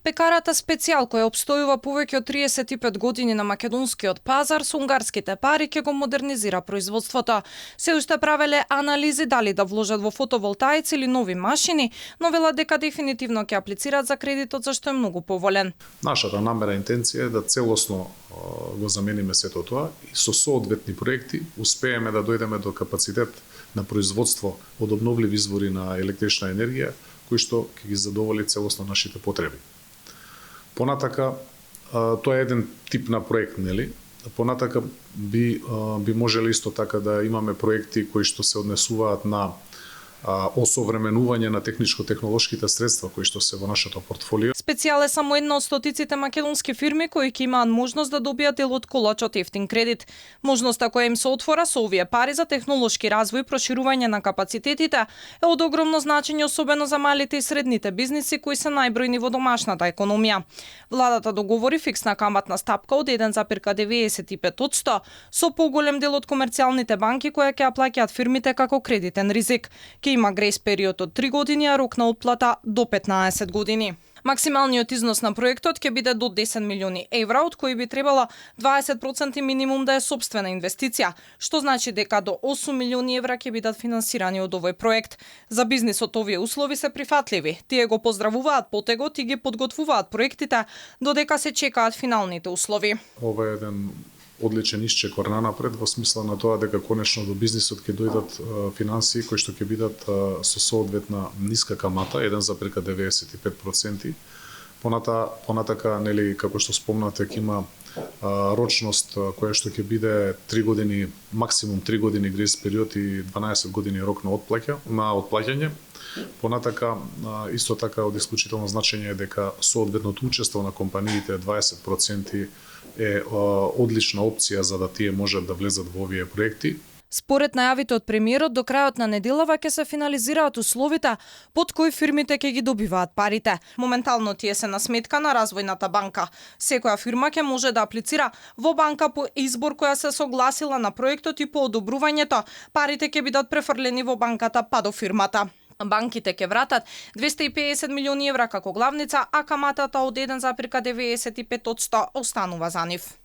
Пекарата Специјал, која опстојува повеќе од 35 години на македонскиот пазар, со унгарските пари ќе го модернизира производството. Се уште правеле анализи дали да вложат во фотоволтаици или нови машини, но велат дека дефинитивно ќе аплицираат за кредитот зашто е многу поволен. Нашата намера и интенција е да целосно го замениме сето тоа и со соодветни проекти успееме да дојдеме до капацитет на производство од обновливи извори на електрична енергија, кои што ќе ги задоволи целосно нашите потреби. Понатака, тоа е еден тип на проект, нели? Понатака би можеле исто така да имаме проекти кои што се однесуваат на осовременување на техничко-технолошките средства кои што се во нашето портфолио. Специјал е само една од стотиците македонски фирми кои ќе имаат можност да добијат дел од колачот ефтин кредит. Можноста која им се отвора со овие пари за технолошки развој и проширување на капацитетите е од огромно значење особено за малите и средните бизниси кои се најбројни во домашната економија. Владата договори фиксна каматна стапка од 1,95% со поголем дел од комерцијалните банки која ќе ја плаќаат фирмите како кредитен ризик. Има грейс период од 3 години, а рок на отплата до 15 години. Максималниот износ на проектот ќе биде до 10 милиони евра, од кои би требало 20% минимум да е сопствена инвестиција, што значи дека до 8 милиони евра ќе бидат финансирани од овој проект. За бизнисот овие услови се прифатливи. Тие го поздравуваат потегот и ги подготвуваат проектите, додека се чекаат финалните услови. Ова е еден одличен исчекор нанапред во смисла на тоа дека конечно до бизнисот ќе дојдат финансии кои што ќе бидат со соодветна ниска камата 1,95%. Понатака нели како што спомнате ќе има рочност која што ќе биде 3 години, максимум 3 години грейс период и 12 години рок на отплаќање. Понатака исто така од исклучително значење е дека соодветното учество на компаниите 20% е одлична опција за да тие можат да влезат во овие проекти. Според најавите од премиерот, до крајот на неделава ќе се финализираат условите под кои фирмите ќе ги добиваат парите. Моментално тие се на сметка на Развојната банка. Секоја фирма ќе може да аплицира во банка по избор која се согласила на проектот и по одобрувањето, парите ќе бидат префрлени во банката па до фирмата. Банките ќе вратат 250 милиони евра како главница, а каматата од 1,95% останува за нив.